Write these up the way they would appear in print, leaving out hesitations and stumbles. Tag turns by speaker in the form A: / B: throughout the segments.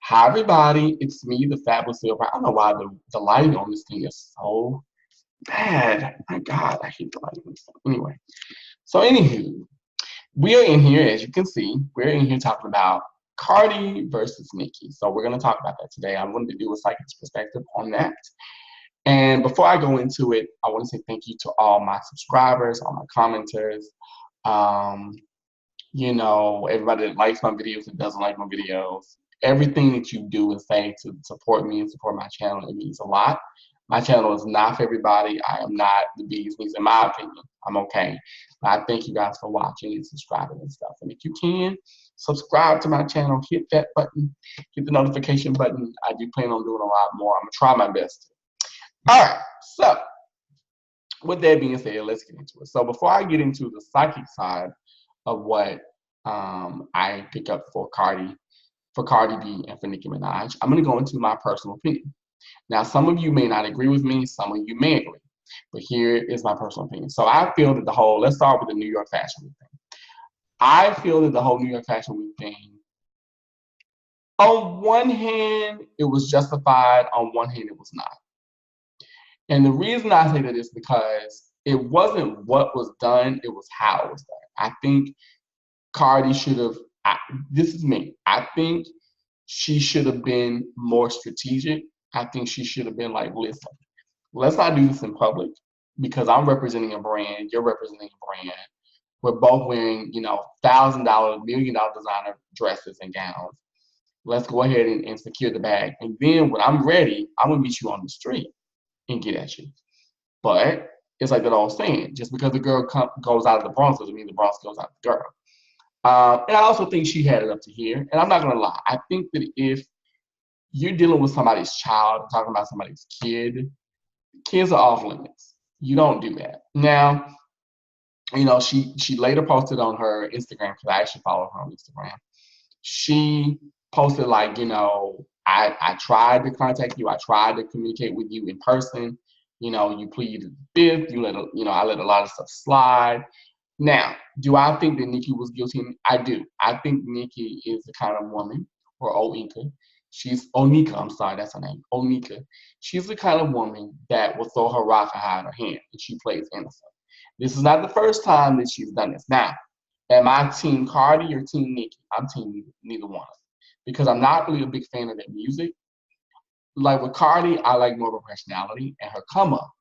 A: Hi everybody, it's me, the Fabulous Silver. I don't know why the lighting on this thing is so bad. My God, I hate the lighting on this thing. Anyway, so anywho, we are in here, as you can see, we're in here talking about Cardi versus Nicki. So we're going to talk about that today. I'm going to do a psychic's perspective on that. And before I go into it, I want to say thank you to all my subscribers, all my commenters, everybody that likes my videos and doesn't like my videos. Everything that you do and say to support me and support my channel, it means a lot. My channel is not for everybody. I am not the bee's knees, in my opinion. I'm okay. But I thank you guys for watching and subscribing and stuff. And if you can, subscribe to my channel, hit that button, hit the notification button. I do plan on doing a lot more. I'm going to try my best. All right, so with that being said, let's get into it. So before I get into the psychic side of what I pick up for Cardi B and for Nicki Minaj, I'm going to go into my personal opinion. Now, some of you may not agree with me, some of you may agree, but here is my personal opinion. So I feel that let's start with the New York Fashion Week thing. I feel that the whole New York Fashion Week thing, on one hand, it was justified, on one hand, it was not. And the reason I say that is because it wasn't what was done, it was how it was done. I think Cardi should have, this is me, I think she should have been more strategic. I think she should have been like, listen, let's not do this in public because I'm representing a brand, you're representing a brand. We're both wearing, $1,000, $1 million designer dresses and gowns. Let's go ahead and secure the bag. And then when I'm ready, I'm gonna meet you on the street and get at you. But it's like that old saying, just because the girl goes out of the Bronx doesn't mean the Bronx goes out of the girl. And I also think she had it up to here. And I'm not going to lie. I think that if you're dealing with somebody's child, talking about somebody's kid, kids are off limits. You don't do that. Now, she later posted on her Instagram, because I actually follow her on Instagram. She posted like, I tried to contact you. I tried to communicate with you in person. You pleaded the fifth. I let a lot of stuff slide. Now, do I think that Nicki was guilty? I do. I think Nicki is the kind of woman, or Onika. Onika, I'm sorry, that's her name. Onika. She's the kind of woman that will throw her rock and hide her hand, and she plays innocent. This is not the first time that she's done this. Now, am I team Cardi or team Nicki? I'm team neither one of them. Because I'm not really a big fan of their music. Like with Cardi, I like more of her personality and her come up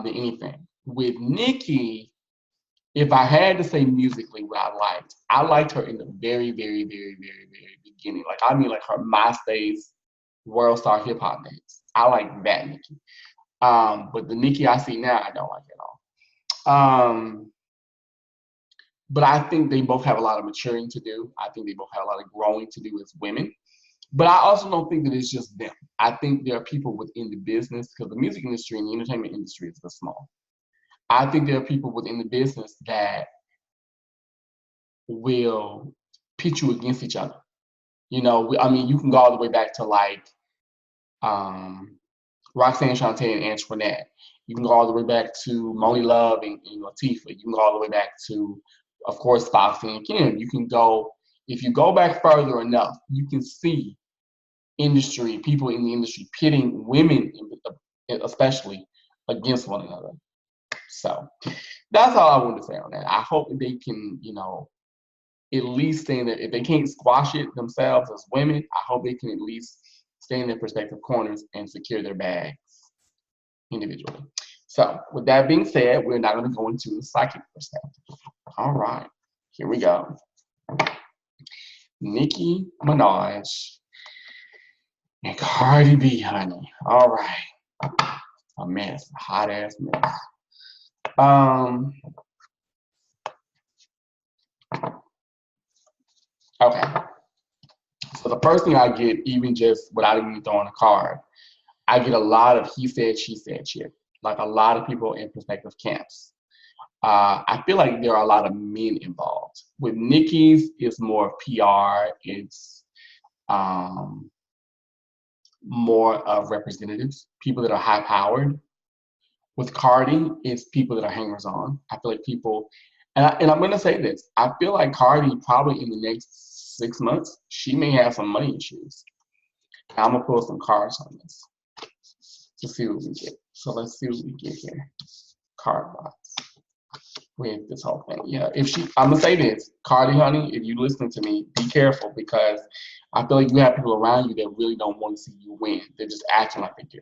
A: than anything. With Nicki, if I had to say musically what I liked her in the very, very, very, very, very beginning. Like her MySpace World Star Hip Hop days. I like that Nicki. But the Nicki I see now, I don't like at all. But I think they both have a lot of maturing to do. I think they both have a lot of growing to do as women. But I also don't think that it's just them. I think there are people within the business, because the music industry and the entertainment industry is small. I think there are people within the business that will pit you against each other. You can go all the way back to like Roxanne Shante and Antoinette. You can go all the way back to Moni Love and Latifah. You can go all the way back to, of course, Foxy and Kim. If you go back further enough, you can see people in the industry pitting women, especially, against one another. So that's all I want to say on that. I hope that they can, at least stay in there. If they can't squash it themselves as women, I hope they can at least stay in their respective corners and secure their bags individually. So with that being said, we're now going to go into the psychic perspective. All right, here we go. Nicki Minaj and Cardi B, honey. All right. A mess, a hot ass mess. Okay. So the first thing I get, even just without even throwing a card, I get a lot of he said, she said shit. Like a lot of people in prospective camps. I feel like there are a lot of men involved. With Nicki's, it's more PR. It's more of representatives, people that are high-powered. With Cardi, it's people that are hangers-on. I feel like people, And I'm gonna say this. I feel like Cardi probably in the next 6 months, she may have some money issues. I'm gonna pull some cards on this to see what we get. So let's see what we get here. Card box with this whole thing. Yeah, I'm gonna say this, Cardi, honey, if you listening to me, be careful because I feel like you have people around you that really don't want to see you win. They're just acting like they do.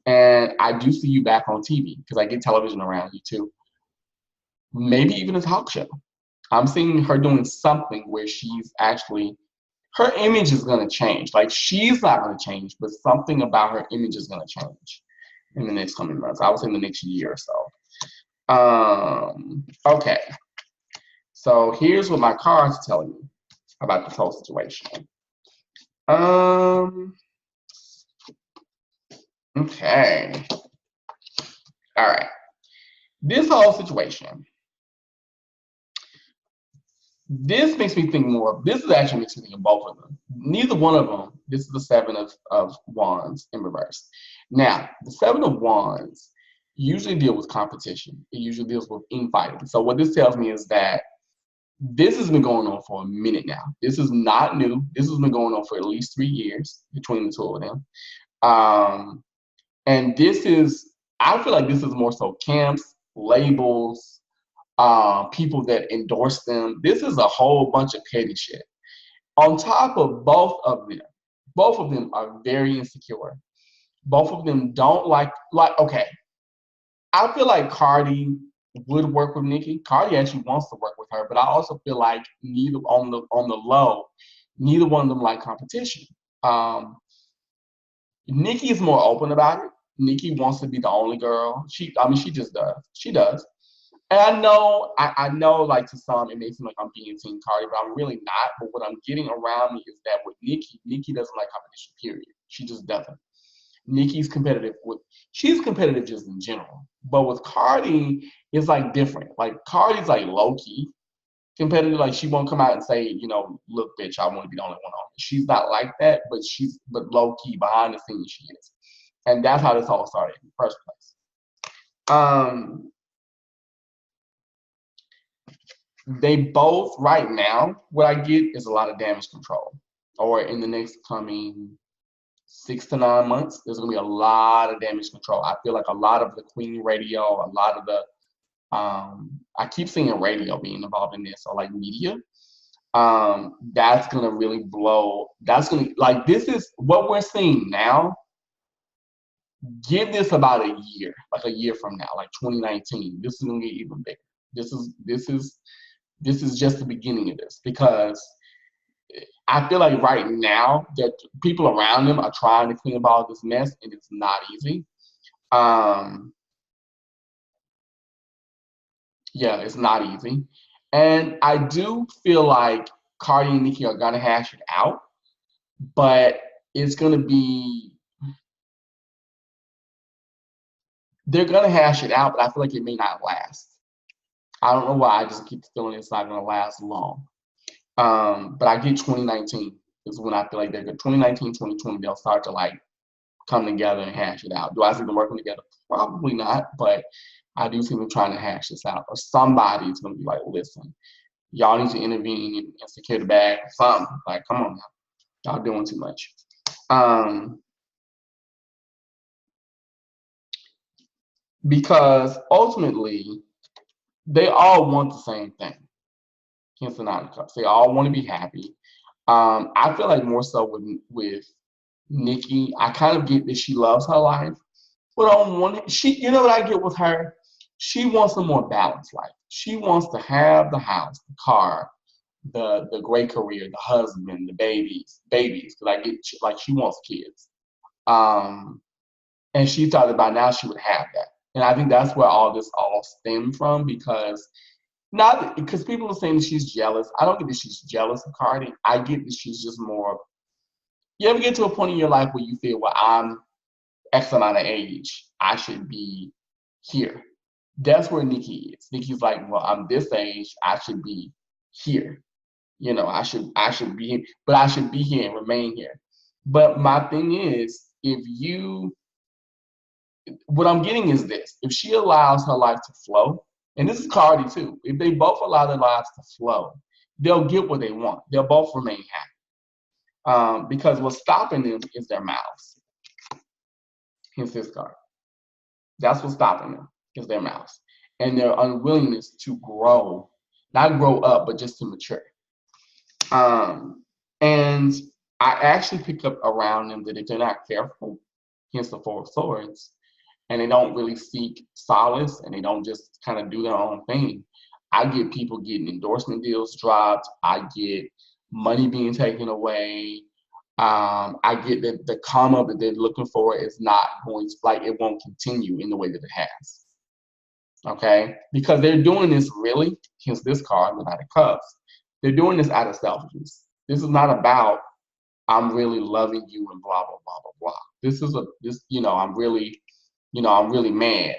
A: And I do see you back on TV because I get television around you too. Maybe even a talk show. I'm seeing her doing something where she's actually, her image is going to change. Like she's not going to change, but something about her image is going to change in the next coming months. I would say in the next year or so. Okay. So here's what my cards tell me about this whole situation. Okay. All right. This whole situation. This makes me think more. This actually makes me think of both of them. Neither one of them. This is the Seven of Wands in reverse. Now, the Seven of Wands usually deal with competition. It usually deals with infighting. So what this tells me is that this has been going on for a minute now. This is not new. This has been going on for at least 3 years between the two of them. And this is, I feel like this is more so camps, labels, people that endorse them. This is a whole bunch of petty shit. On top of both of them are very insecure. Both of them don't okay, I feel like Cardi would work with Nicki. Cardi actually wants to work with her, but I also feel like neither on the low, neither one of them like competition. Nicki is more open about it. Nicki wants to be the only girl. She just does. She does. And I know, like to some, it makes me like I'm being Team Cardi, but I'm really not. But what I'm getting around me is that with Nicki doesn't like competition, period. She just doesn't. Nicki's competitive she's competitive just in general. But with Cardi, it's like different. Like Cardi's like low key competitive. Like she won't come out and say, look, bitch, I want to be the only one on it. She's not like that, but low key behind the scenes she is. And that's how this all started in the first place. They both right now, what I get is a lot of damage control. Or in the next coming 6 to 9 months, there's gonna be a lot of damage control. I feel like a lot of the Queen radio, a lot of the I keep seeing radio being involved in this, or like media. That's gonna really blow. That's gonna this is what we're seeing now. Give this about a year, like a year from now, like 2019. This is gonna get even bigger. This is just the beginning of this because I feel like right now that people around them are trying to clean up all this mess and it's not easy. Yeah, it's not easy. And I do feel like Cardi and Nicki are gonna hash it out, but it's gonna be, they're gonna hash it out, but I feel like it may not last. I don't know why, I just keep feeling it's not gonna last long. But I get 2019 is when I feel like they're good. 2019, 2020, they'll start to like come together and hash it out. Do I see them working together? Probably not, but I do see them trying to hash this out. Or somebody's gonna be like, listen, y'all need to intervene and secure the bag or something. Like, come on now. Y'all doing too much. Because ultimately, they all want the same thing. Hence the 9 of Cups. They all want to be happy. I feel like more so with Nicki, I kind of get that she loves her life, but on one, you know what I get with her? She wants a more balanced life. She wants to have the house, the car, the great career, the husband, the babies. Because I get like she wants kids, and she thought that by now she would have that. And I think that's where all this all stemmed from because. Not because people are saying that she's jealous. I don't get that she's jealous of Cardi. I get that she's just more. You ever get to a point in your life where you feel, well, I'm X amount of age, I should be here. That's where Nicki is. Nicki's like, well, I'm this age, I should be here. I should be here, but I should be here and remain here. But my thing is, what I'm getting is this: if she allows her life to flow, And this is Cardi too. If they both allow their lives to flow, they'll get what they want. They'll both remain happy. Because what's stopping them is their mouths. Hence this card. That's what's stopping them is their mouths. And their unwillingness to grow, not grow up, but just to mature. And I actually pick up around them that if they're not careful, hence the Four of Swords, and they don't really seek solace and they don't just kind of do their own thing, I get people getting endorsement deals dropped. I get money being taken away. I get that the come up that they're looking for is not going to, like, it won't continue in the way that it has. Okay? Because they're doing this really, hence this card, the Knight of Cups, they're doing this out of selfishness. This is not about, I'm really loving you and blah, blah, blah, blah, blah. I'm really mad.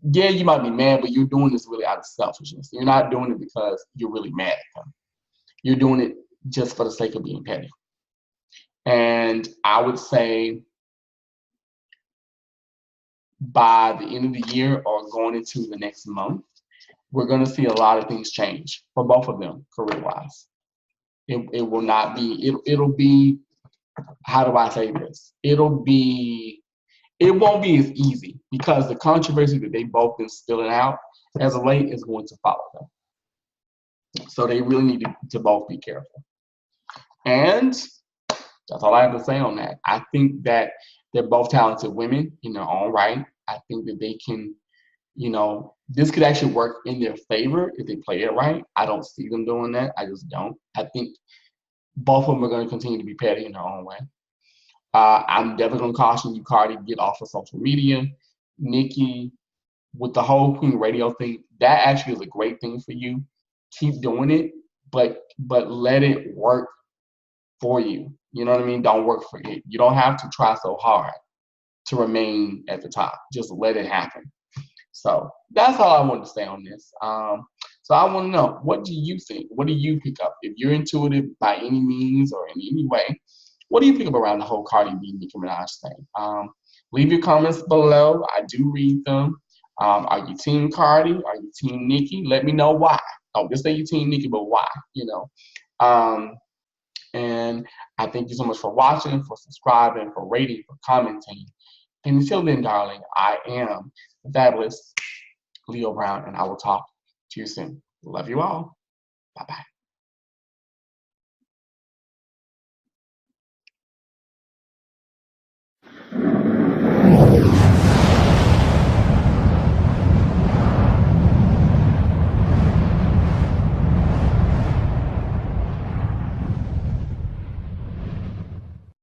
A: Yeah, you might be mad, but you're doing this really out of selfishness. You're not doing it because you're really mad at them. You're doing it just for the sake of being petty. And I would say by the end of the year or going into the next month, we're going to see a lot of things change for both of them career-wise. It will not be, it'll be, how do I say this? It won't be as easy because the controversy that they both been spilling out as of late is going to follow them. So they really need to both be careful. And that's all I have to say on that. I think that they're both talented women in their own right. I think that they can, this could actually work in their favor if they play it right. I don't see them doing that. I just don't. I think both of them are going to continue to be petty in their own way. I'm definitely going to caution you, Cardi, get off of social media. Nicki, with the whole Queen Radio thing, that actually is a great thing for you. Keep doing it, but let it work for you. You know what I mean? Don't work for it. You don't have to try so hard to remain at the top. Just let it happen. So that's all I wanted to say on this. So I want to know, what do you think? What do you pick up? If you're intuitive by any means or in any way, what do you pick up around the whole Cardi B, Nicki Minaj thing? Leave your comments below. I do read them. Are you team Cardi? Are you team Nicki? Let me know why. Don't just say you team Nicki, but why? And I thank you so much for watching, for subscribing, for rating, for commenting. And until then, darling, I am the fabulous Leo Brown, and I will talk to you soon. Love you all. Bye-bye.